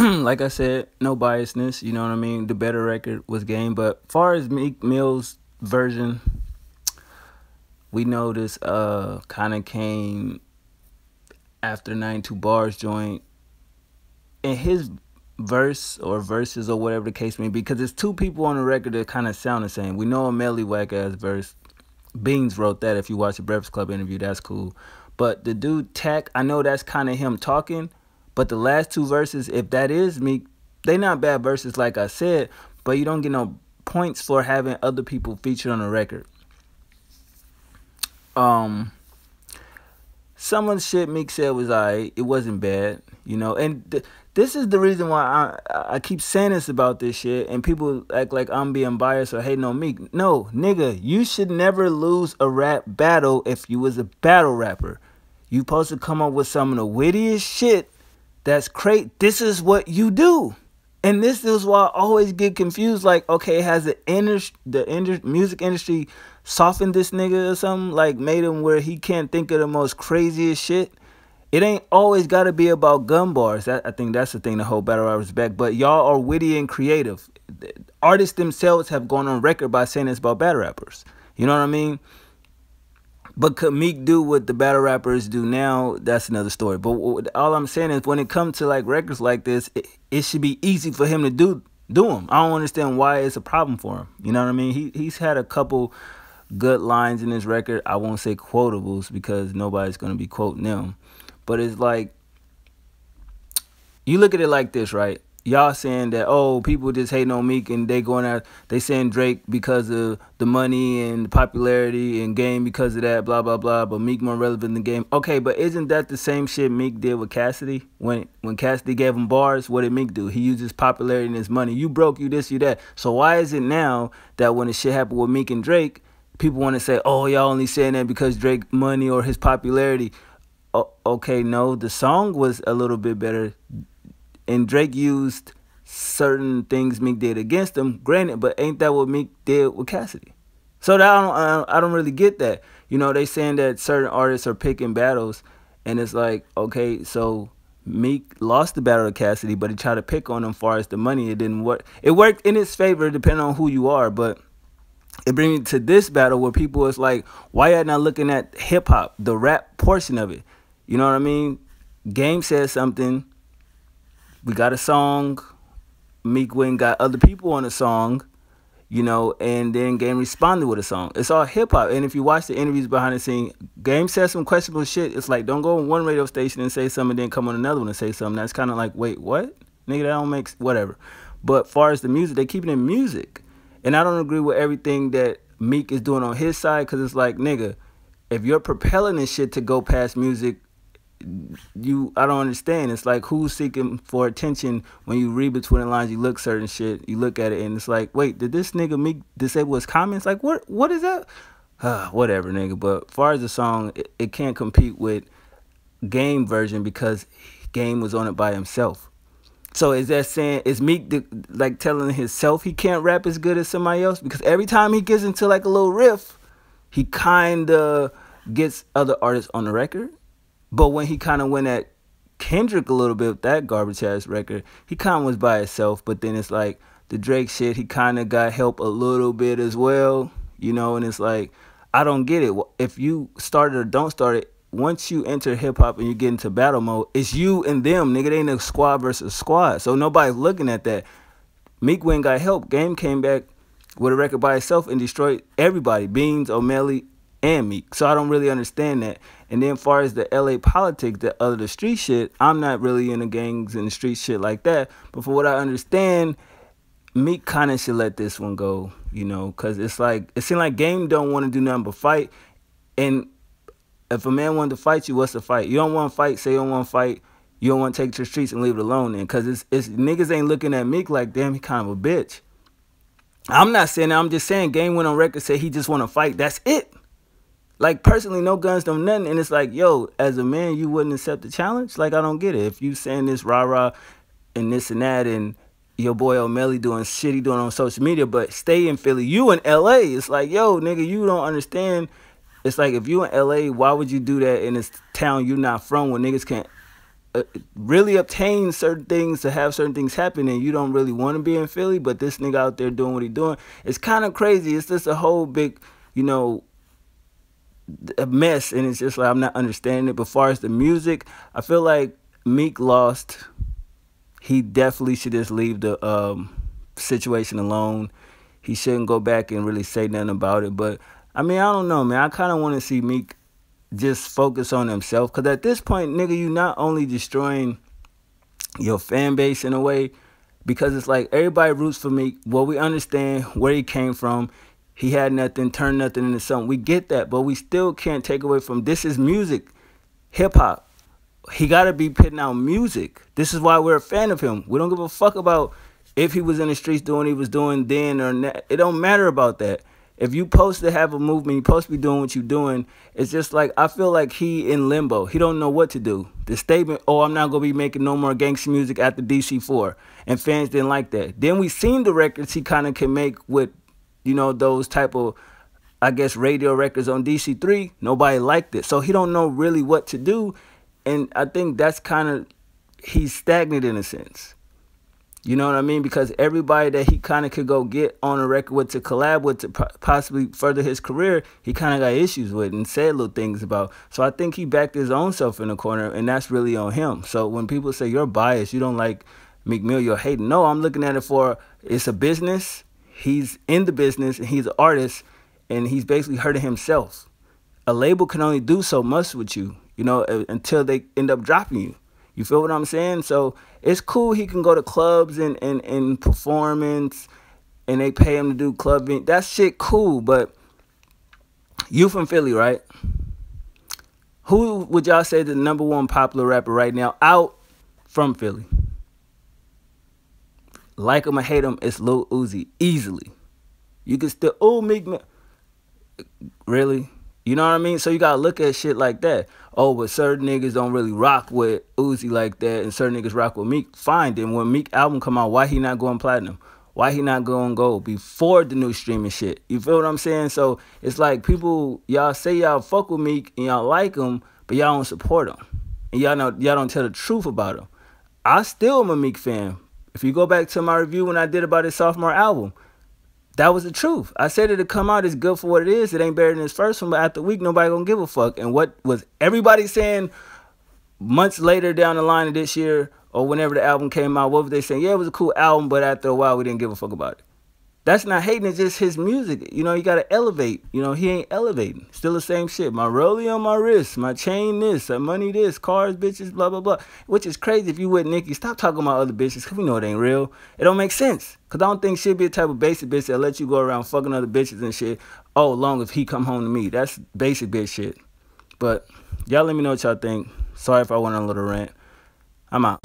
Like I said, no biasness. You know what I mean. The better record was Game, but far as Meek Mill's version, we know this kind of came after 92 Bars joint, and his verse or verses or whatever the case may be, because there's two people on the record that kind of sound the same. We know a Melly whack ass verse. Beans wrote that. If you watch the Breakfast Club interview, that's cool. But the dude Tech, I know that's kind of him talking. But the last two verses, if that is Meek, they not bad verses like I said. But you don't get no points for having other people featured on the record. Some of the shit Meek said was alright. It wasn't bad, you know. And this is the reason why I keep saying this about this shit, and people act like I'm being biased or hating on Meek. No, nigga, you should never lose a rap battle if you was a battle rapper. You supposed to come up with some of the wittiest shit that's great. This is what you do. And this is why I always get confused. Like, okay, has the music industry softened this nigga or something? Like, made him where he can't think of the most craziest shit? It ain't always got to be about gun bars. I think that's the thing to hold battle rappers back. But y'all are witty and creative. Artists themselves have gone on record by saying it's about battle rappers. You know what I mean? But could Meek do what the battle rappers do now? That's another story. But all I'm saying is, when it comes to like records like this, it should be easy for him to do them. I don't understand why it's a problem for him. You know what I mean? He's had a couple good lines in his record. I won't say quotables because nobody's gonna be quoting them. But it's like, you look at it like this, right? Y'all saying that, oh, people just hating on Meek and they saying Drake because of the money and the popularity, and Game because of that, blah, blah, blah, but Meek more relevant than Game. Okay, but isn't that the same shit Meek did with Cassidy? When Cassidy gave him bars, what did Meek do? He used his popularity and his money. You broke, you this, you that. So why is it now that when the shit happened with Meek and Drake, people want to say, oh, y'all only saying that because Drake money or his popularity? Okay, no, the song was a little bit better. And Drake used certain things Meek did against him, granted, but ain't that what Meek did with Cassidy? So that I don't really get that. You know, they saying that certain artists are picking battles, and it's like, okay, so Meek lost the battle to Cassidy, but he tried to pick on him as far as the money. It didn't work. It worked in his favor, depending on who you are, but it brings me to this battle where people is like, why y'all not looking at hip hop, the rap portion of it? You know what I mean? Game says something. We got a song. Meek went and got other people on a song, you know, and then Game responded with a song. It's all hip hop. And if you watch the interviews behind the scene, Game says some questionable shit. It's like, don't go on one radio station and say something and then come on another one and say something. That's kind of like, wait, what? Nigga, that don't make whatever. But far as the music, they keep it in music. And I don't agree with everything that Meek is doing on his side, because it's like, nigga, if you're propelling this shit to go past music, I don't understand. It's like, who's seeking for attention when you read between the lines, you look certain shit, you look at it, and it's like, wait, did this nigga Meek disable his comments? Like, what is that? Whatever, nigga. But as far as the song, it can't compete with Game version because Game was on it by himself. So is that saying, is Meek like telling himself he can't rap as good as somebody else? Because every time he gets into like a little riff, he kind of gets other artists on the record. But when he kind of went at Kendrick a little bit with that garbage ass record, he kind of was by himself. But then it's like the Drake shit, he kind of got help a little bit as well, you know. And it's like, I don't get it. If you start it or don't start it, once you enter hip hop and you get into battle mode, it's you and them, nigga. It ain't a squad versus squad. So nobody's looking at that. Meek went and got help. Game came back with a record by itself and destroyed everybody. Beans, O'Malley, and Meek. So I don't really understand that. And then as far as the LA politics, the street shit, I'm not really in the gangs and the street shit like that. But for what I understand, Meek kind of should let this one go, you know, because it's like, it seems like Game don't want to do nothing but fight. And if a man wanted to fight you, what's the fight? You don't want to fight, say you don't want to fight. You don't want to take to the streets and leave it alone then. Because it's niggas ain't looking at Meek like, damn, he kind of a bitch. I'm not saying that. I'm just saying Game went on record, said he just want to fight. That's it. Like, personally, no guns, no nothing. And it's like, yo, as a man, you wouldn't accept the challenge? Like, I don't get it. If you saying this rah-rah and this and that, and your boy O'Malley doing shit he doing on social media, but stay in Philly, you in LA, it's like, yo, nigga, you don't understand. It's like, if you in LA, why would you do that in this town you're not from, where niggas can't really obtain certain things to have certain things happen, and you don't really want to be in Philly, but this nigga out there doing what he doing, it's kind of crazy. It's just a whole big, you know, a mess, and it's just like I'm not understanding it. But as far as the music, I feel like Meek lost. He definitely should just leave the situation alone. He shouldn't go back and really say nothing about it. But I mean, I don't know, man. I kind of want to see Meek just focus on himself, because at this point, nigga, you not only destroying your fan base in a way, because it's like everybody roots for Meek. Well, we understand where he came from. He had nothing, turned nothing into something. We get that, but we still can't take away from this is music, hip hop. He got to be putting out music. This is why we're a fan of him. We don't give a fuck about if he was in the streets doing what he was doing then or not. It don't matter about that. If you supposed to have a movement, you supposed to be doing what you're doing. It's just like, I feel like he in limbo. He don't know what to do. The statement, oh, I'm not going to be making no more gangster music after DC4. And fans didn't like that. Then we seen the records he kind of can make with, you know, those type of, I guess, radio records on DC3. Nobody liked it. So he don't know really what to do. And I think that's kind of, he's stagnant in a sense. You know what I mean? Because everybody that he kind of could go get on a record with, to collab with, to possibly further his career, he kind of got issues with and said little things about. So I think he backed his own self in the corner, and that's really on him. So when people say you're biased, you don't like Meek Mill, you're hating. No, I'm looking at it for, it's a business. He's in the business, and he's an artist, and he's basically hurting himself. A label can only do so much with you, you know, until they end up dropping you. You feel what I'm saying? So it's cool he can go to clubs and performance, and they pay him to do clubbing. That shit cool, but you from Philly, right? Who would y'all say the #1 popular rapper right now out from Philly? Like him or hate him, it's Lil Uzi, easily. You can still, oh, Meek Mill. Really? You know what I mean? So you got to look at shit like that. Oh, but certain niggas don't really rock with Uzi like that, and certain niggas rock with Meek. Fine, then when Meek album come out, why he not going platinum? Why he not going gold before the new streaming shit? You feel what I'm saying? So it's like people, y'all say y'all fuck with Meek and y'all like him, but y'all don't support him. And y'all don't tell the truth about him. I still am a Meek fan. If you go back to my review when I did about his sophomore album, that was the truth. I said it'll come out, it's good for what it is. It ain't better than his first one, but after a week, nobody gonna give a fuck. And what was everybody saying months later down the line of this year, or whenever the album came out, what were they saying? Yeah, it was a cool album, but after a while, we didn't give a fuck about it. That's not hating, it's just his music. You know, you gotta elevate. You know, he ain't elevating. Still the same shit. My rollie on my wrist, my chain this, my money this, cars, bitches, blah, blah, blah. Which is crazy. If you with Nicki, stop talking about other bitches, because we know it ain't real. It don't make sense. Because I don't think she'd be a type of basic bitch that let you go around fucking other bitches and shit. Oh, long as he come home to me. That's basic bitch shit. But y'all let me know what y'all think. Sorry if I went on a little rant. I'm out.